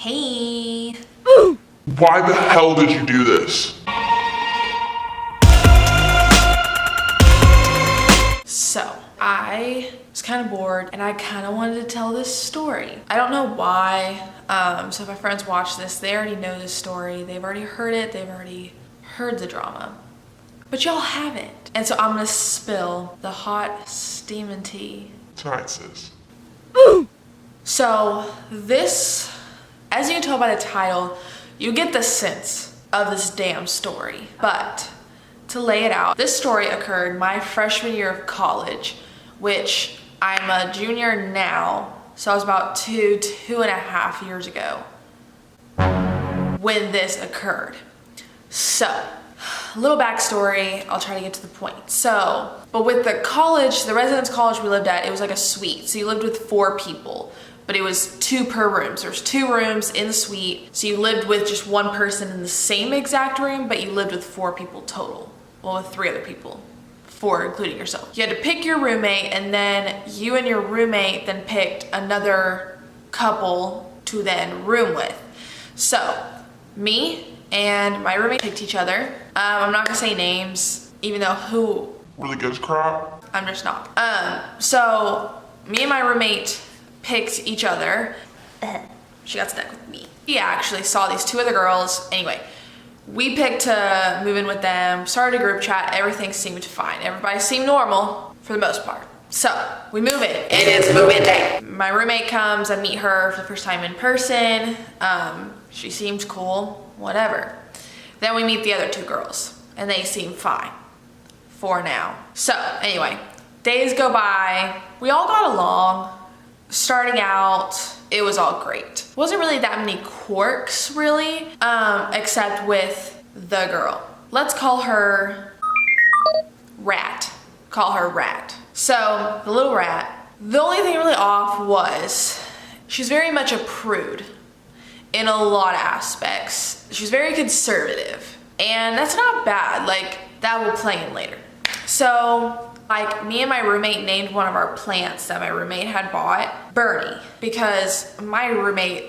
Hey. Why the hell did you do this? So, I was kind of bored and I kind of wanted to tell this story. I don't know why. So if my friends watch this, they already know this story. They've already heard it. They've already heard the drama. But y'all haven't. And so I'm gonna spill the hot steaming tea. Tonight, sis. So this, as you can tell by the title, you get the sense of this damn story. But to lay it out, this story occurred my freshman year of college, which I'm a junior now, so I was about two and a half years ago when this occurred. So, a little backstory, I'll try to get to the point. So, but with the college, the residence college we lived at, it was like a suite. So you lived with 4 people, but it was 2 per room. So there's 2 rooms in the suite. So you lived with just 1 person in the same exact room, but you lived with 4 people total. Well, with 3 other people, 4 including yourself. You had to pick your roommate, and then you and your roommate then picked another couple to then room with. So me and my roommate picked each other. I'm not gonna say names, even though who. Really gives crap? I'm just not. So me and my roommate picked each other. She got stuck with me. He actually saw these 2 other girls. Anyway, we picked to move in with them, started a group chat, everything seemed fine. Everybody seemed normal for the most part. So we move in. It is move-in day. My roommate comes, I meet her for the first time in person. She seems cool, whatever. Then we meet the other 2 girls and they seem fine for now. So anyway, days go by. We all got along. Starting out, it was all great. Wasn't really that many quirks really, except with the girl. Let's call her Rat. Call her Rat. So the little rat, the only thing really off was she's very much a prude in a lot of aspects. She's very conservative, and that's not bad. Like, that will play in later. So, like, me and my roommate named one of our plants that my roommate had bought Bernie, because my roommate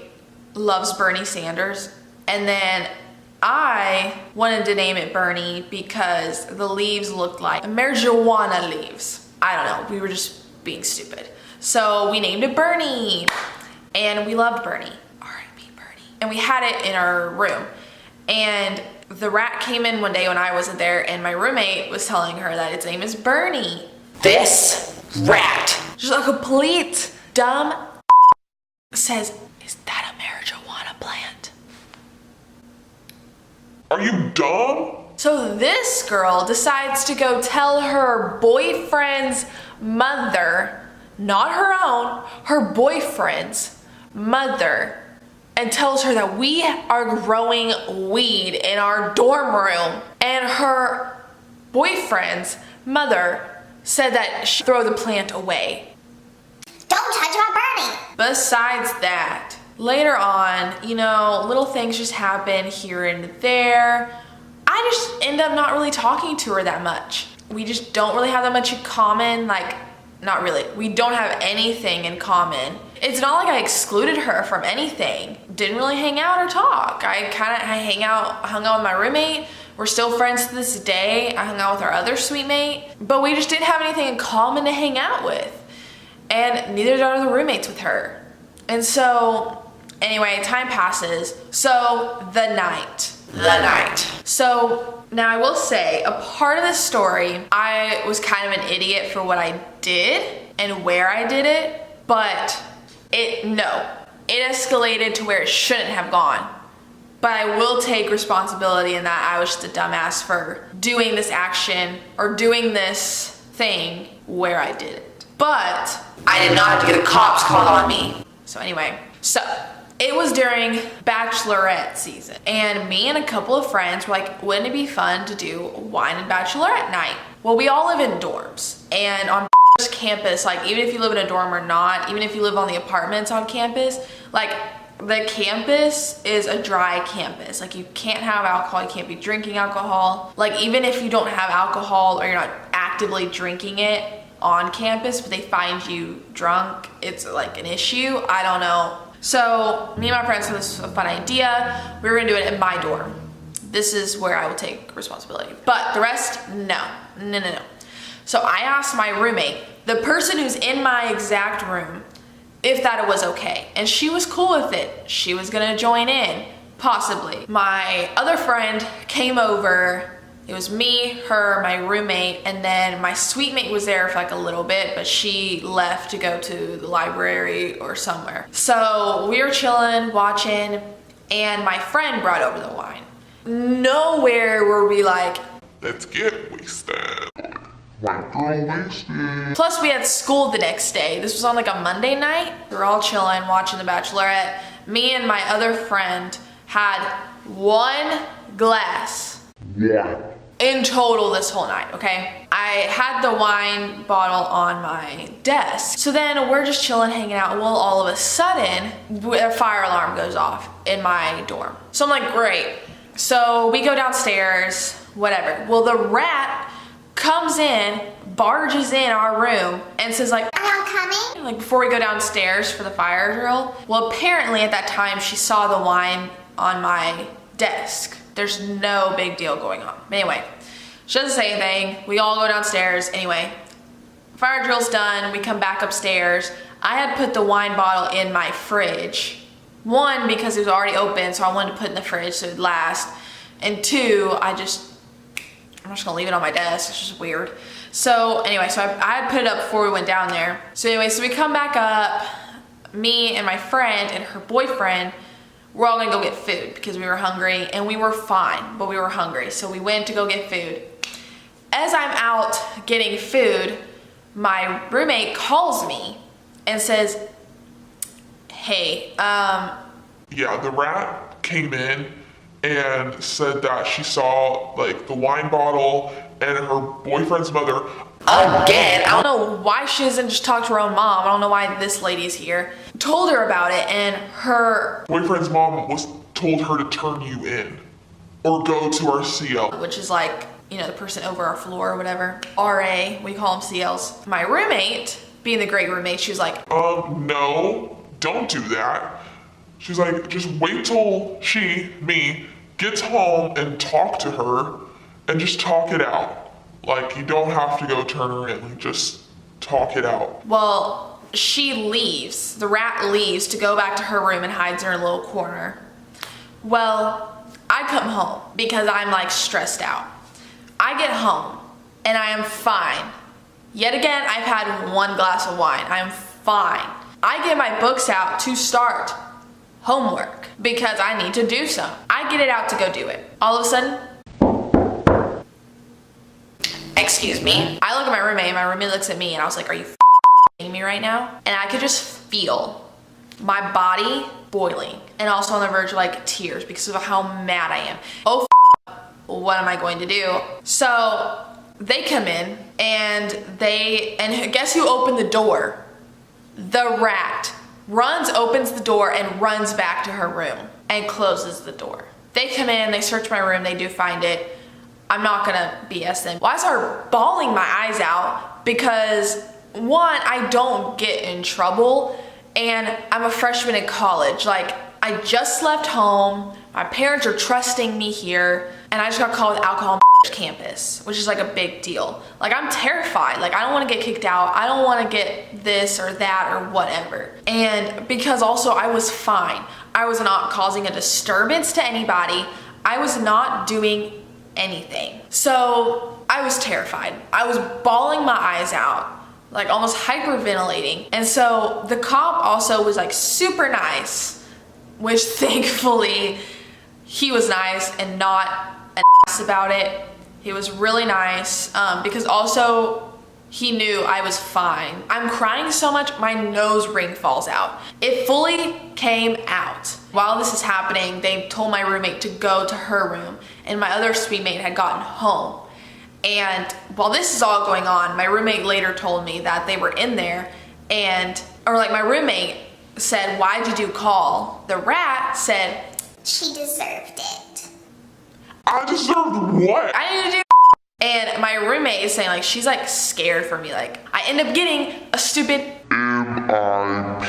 loves Bernie Sanders, and then I wanted to name it Bernie because the leaves looked like marijuana leaves. I don't know, we were just being stupid. So we named it Bernie, and we loved Bernie. R.I.P. Bernie. And we had it in our room. And the rat came in one day when I wasn't there, and my roommate was telling her that its name is Bernie. This rat, just a complete dumb says, "Is that a marijuana plant?" Are you dumb? So this girl decides to go tell her boyfriend's mother, not her own, her boyfriend's mother, and tells her that we are growing weed in our dorm room. And her boyfriend's mother said that she'd throw the plant away. Don't touch my Bernie! Besides that, later on, you know, little things just happen here and there. I just end up not really talking to her that much. We just don't really have that much in common. Like, not really. We don't have anything in common. It's not like I excluded her from anything. Didn't really hang out or talk. I hung out with my roommate. We're still friends to this day. I hung out with our other suite mate, but we just didn't have anything in common to hang out with. And neither did our other roommates with her. And so, anyway, time passes. So, the night. So, now I will say, a part of this story, I was kind of an idiot for what I did and where I did it, but it escalated to where it shouldn't have gone. But I will take responsibility in that I was just a dumbass for doing this action or doing this thing where I did it. But I did not have to get the cops called on me. So anyway, it was during bachelorette season, and me and a couple of friends were like, wouldn't it be fun to do wine and bachelorette night? Well, we all live in dorms, and on campus, like, even if you live in a dorm or not, even if you live on the apartments on campus, like, the campus is a dry campus. Like, you can't have alcohol, you can't be drinking alcohol. Like, even if you don't have alcohol or you're not actively drinking it on campus, but they find you drunk, it's like an issue. I don't know. So me and my friends thought this was a fun idea. We were gonna do it in my dorm. This is where I will take responsibility. But the rest, no. So I asked my roommate, the person who's in my exact room, if that was okay. And she was cool with it. She was gonna join in, possibly. My other friend came over. It was me, her, my roommate, and then my suite mate was there for like a little bit, but she left to go to the library or somewhere. So we were chilling, watching, and my friend brought over the wine. Nowhere were we like, Let's get wasted. White girl wasted. plus we had school the next day. This was on like a Monday night. We were all chilling, watching The Bachelorette. Me and my other friend had one glass. Yeah. In total this whole night, okay? I had the wine bottle on my desk. So then we're just chilling, hanging out. Well, all of a sudden, a fire alarm goes off in my dorm. So I'm like, great. So we go downstairs, whatever. Well, the rat comes in, barges in our room, and says like, Are y'all coming? like before we go downstairs for the fire drill. Well, apparently at that time she saw the wine on my desk. There's no big deal going on. But anyway, she doesn't say anything. We all go downstairs. Anyway, fire drill's done. We come back upstairs. I had put the wine bottle in my fridge. One, because it was already open, so I wanted to put it in the fridge so it would last. And two, I'm just gonna leave it on my desk. It's just weird. So anyway, so I had put it up before we went down there. So anyway, so we come back up. Me and my friend and her boyfriend, we're all gonna go get food because we were hungry, and we were fine, but we were hungry. So we went to go get food. As I'm out getting food, my roommate calls me and says, hey, Yeah, the rat came in and said that she saw like the wine bottle and her boyfriend's mother. again, I don't know why she doesn't just talk to her own mom. I don't know why this lady's here. Told her about it, and her Boyfriend's mom told her to turn you in or go to our CL. which is like, you know, the person over our floor or whatever. RA, we call them CLs. My roommate, being the great roommate, she was like, No, don't do that. She's like, just wait till me, gets home and talk to her and just talk it out. Like, you don't have to go turn her in, like, just talk it out. well, she leaves. The rat leaves to go back to her room and hides in her little corner. Well, I come home because I'm like stressed out. I get home and I am fine. Yet again, I've had one glass of wine. I'm fine. I get my books out to start homework because I need to do some. I get it out to go do it. All of a sudden, excuse me. I look at my roommate looks at me, and I was like, are you f***ing me right now? And I could just feel my body boiling and also on the verge of like tears because of how mad I am. Oh, what am I going to do? So they come in and guess who opened the door? The rat opens the door and runs back to her room and closes the door. They come in, they search my room, they do find it. I'm not gonna BS them. Well, I start bawling my eyes out because one, I don't get in trouble, and I'm a freshman in college. Like, I just left home, my parents are trusting me here, and I just got caught with alcohol on campus, which is like a big deal. Like, I'm terrified. Like, I don't want to get kicked out. I don't want to get this or that or whatever. And because also I was fine. I was not causing a disturbance to anybody. I was not doing anything. So I was terrified. I was bawling my eyes out, like almost hyperventilating. And so the cop also was like super nice, which thankfully he was nice and not an ass about it. He was really nice because also he knew I was fine. I'm crying so much, my nose ring falls out. It fully came out. While this is happening, they told my roommate to go to her room, and my other suite mate had gotten home. And while this is all going on, my roommate later told me that they were in there my roommate said, why'd you do call? The rat said, She deserved it. I deserved what? I need to do. And my roommate is saying like, she's like scared for me. Like, I end up getting a stupid M.I.P.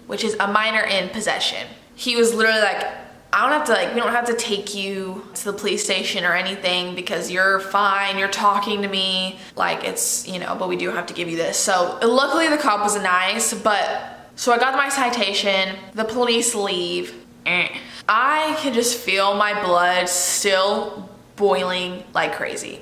which is a minor in possession. He was literally like, we don't have to take you to the police station or anything because you're fine, you're talking to me, like it's, but we do have to give you this. So luckily the cop was nice, so I got my citation, the police leave. I can just feel my blood still boiling like crazy.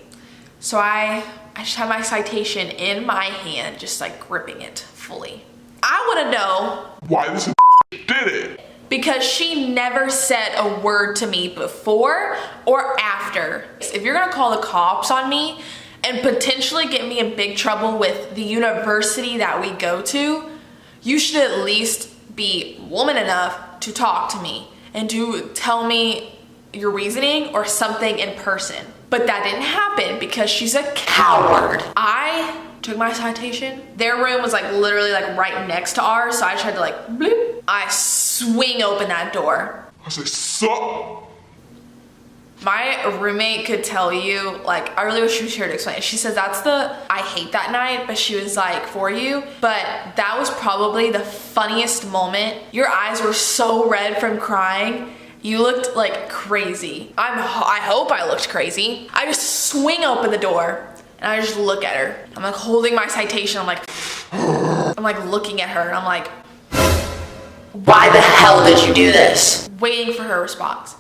So I just have my citation in my hand, just like gripping it fully. I wanna know why this did it. Because she never said a word to me before or after. If you're gonna call the cops on me and potentially get me in big trouble with the university that we go to, you should at least be woman enough to talk to me and to tell me your reasoning or something in person. But that didn't happen because she's a coward. I took my citation. Their room was like literally like right next to ours, so I just had to like bloop. I swing open that door. I say, sup? My roommate could tell you, like, I really wish she was here to explain it. She said that's I hate that night, but she was like, for you. But that was probably the funniest moment. Your eyes were so red from crying. You looked like crazy. I hope I looked crazy. I just swing open the door and I just look at her. I'm like holding my citation. I'm like looking at her and I'm like, why the hell did you do this? Waiting for her response.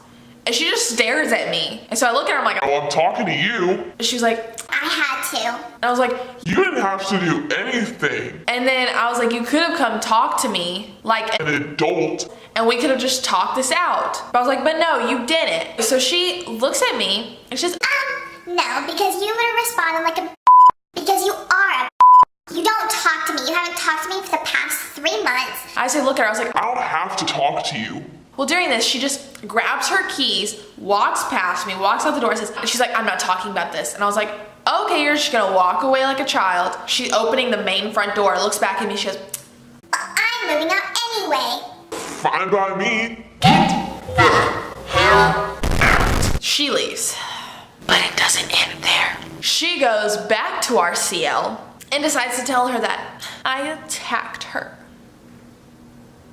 And she just stares at me. And so I look at her, I'm like, oh, I'm talking to you. She was like, I had to. And I was like, you didn't have to do anything. And then I was like, you could have come talk to me like an adult. And we could have just talked this out. But I was like, but no, you didn't. So she looks at me and she says, no, because you would have responded like a because you are a you don't talk to me. You haven't talked to me for the past 3 months. I said, look at her. I was like, I don't have to talk to you. Well, during this, she just grabs her keys, walks past me, walks out the door, and she's like, I'm not talking about this. And I was like, okay, you're just gonna walk away like a child. She's opening the main front door, looks back at me, she goes, I'm moving out anyway. Fine by me. Get the hell out. She leaves. But it doesn't end there. She goes back to our CL and decides to tell her that I attacked her.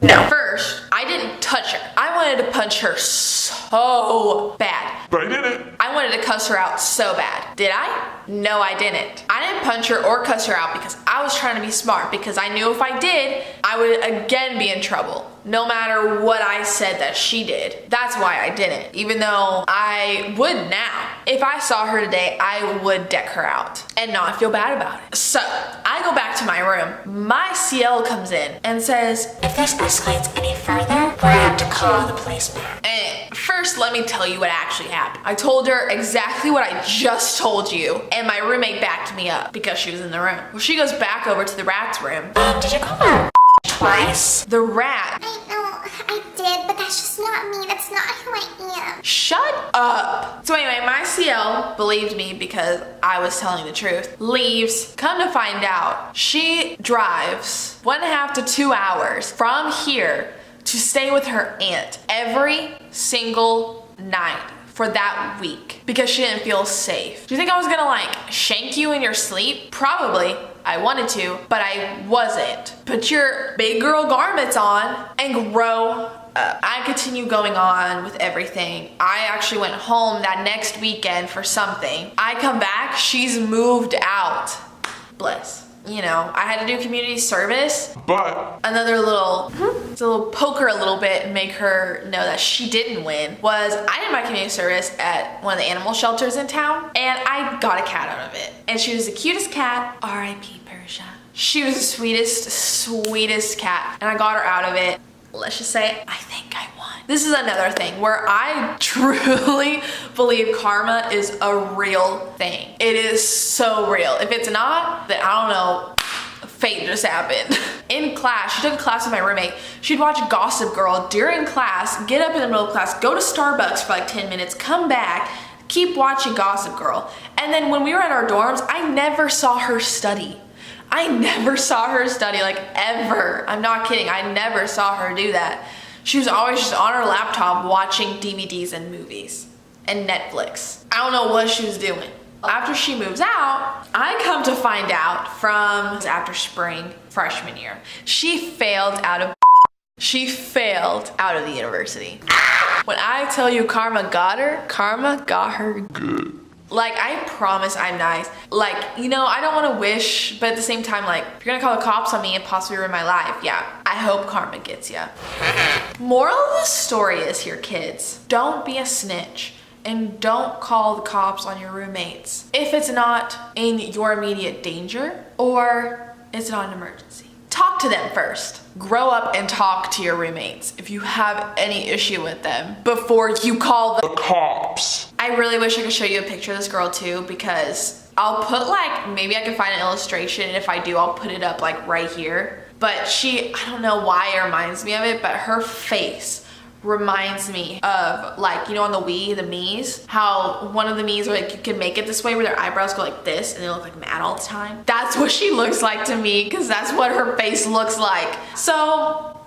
No. First, I didn't touch her. I wanted to punch her so bad. But I didn't. I wanted to cuss her out so bad. Did I? No, I didn't. I didn't punch her or cuss her out because I was trying to be smart, because I knew if I did, I would again be in trouble. No matter what I said that she did. That's why I didn't. Even though I would now. If I saw her today, I would deck her out and not feel bad about it. So, I go back to my room. My CL comes in and says, if this escalates any further, we're gonna have to call the police now. And first, let me tell you what actually happened. I told her exactly what I just told you, and my roommate backed me up because she was in the room. Well, she goes back over to the rat's room. Did you call her twice? The rat. I know, I did, but that's just not me. That's not who I am. Shut up. So anyway, my CL believed me because I was telling the truth. Leaves. Come to find out, she drives 1.5 to 2 hours from here to stay with her aunt every single night for that week because she didn't feel safe. Do you think I was gonna like shank you in your sleep? Probably. I wanted to, but I wasn't. Put your big girl garments on and grow up. I continue going on with everything. I actually went home that next weekend for something. I come back, she's moved out. Bless. You know, I had to do community service. But another little, it's a little poker a little bit and make her know that she didn't win was I did my community service at one of the animal shelters in town and I got a cat out of it. And she was the cutest cat, R.I.P. Persia. She was the sweetest cat and I got her out of it. Let's just say, I think I won. This is another thing where I truly believe karma is a real thing. It is so real. If it's not, then I don't know, fate just happened. In class, she took a class with my roommate. She'd watch Gossip Girl during class, get up in the middle of class, go to Starbucks for like 10 minutes, come back, keep watching Gossip Girl. And then when we were at our dorms, I never saw her study. I never saw her study, like ever. I'm not kidding, I never saw her do that. She was always just on her laptop watching DVDs and movies and Netflix. I don't know what she was doing. After she moves out, I come to find out from after spring freshman year, she failed out of She failed out of the university. When I tell you karma got her Good. Like, I promise I'm nice. Like, you know, I don't want to wish, but at the same time, like, if you're gonna call the cops on me and possibly ruin my life, yeah, I hope karma gets ya. Moral of the story is here, kids. Don't be a snitch. And don't call the cops on your roommates if it's not in your immediate danger or it's not an emergency. Talk to them first. Grow up and talk to your roommates if you have any issue with them before you call the Cops. I really wish I could show you a picture of this girl too, because I'll put like, maybe I can find an illustration, and if I do, I'll put it up like right here. But she, I don't know why it reminds me of it, but her face reminds me of, like, you know, on the Wii, the Miis, how one of the Miis are like, you can make it this way where their eyebrows go like this and they look like mad all the time. That's what she looks like to me, because that's what her face looks like. So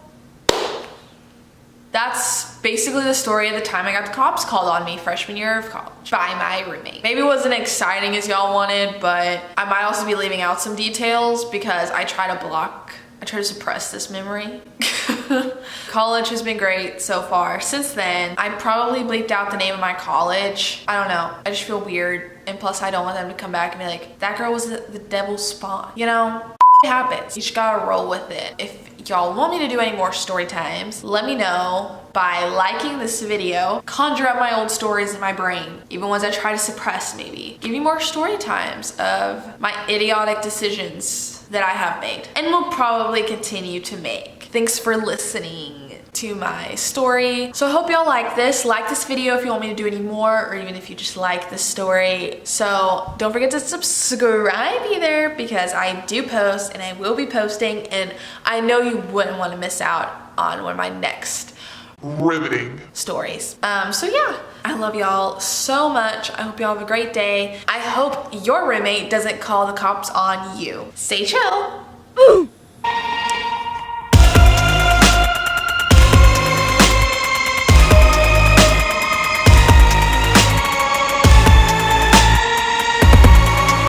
that's basically the story of the time I got the cops called on me freshman year of college by my roommate. Maybe it wasn't exciting as y'all wanted, but I might also be leaving out some details because I try to suppress this memory. College has been great so far. Since then, I probably bleeped out the name of my college. I don't know. I just feel weird. And plus, I don't want them to come back and be like, that girl was the devil's spawn. You know, it happens. You just gotta roll with it. If y'all want me to do any more story times, let me know by liking this video. Conjure up my old stories in my brain, even ones I try to suppress maybe. Give me more story times of my idiotic decisions that I have made and will probably continue to make. Thanks for listening to my story. So I hope y'all like this video if you want me to do any more, or even if you just like this story. So don't forget to subscribe either, because I do post and I will be posting, and I know you wouldn't want to miss out on one of my next Riveting stories. So yeah, I love y'all so much. I hope y'all have a great day. I hope your roommate doesn't call the cops on you. Stay chill.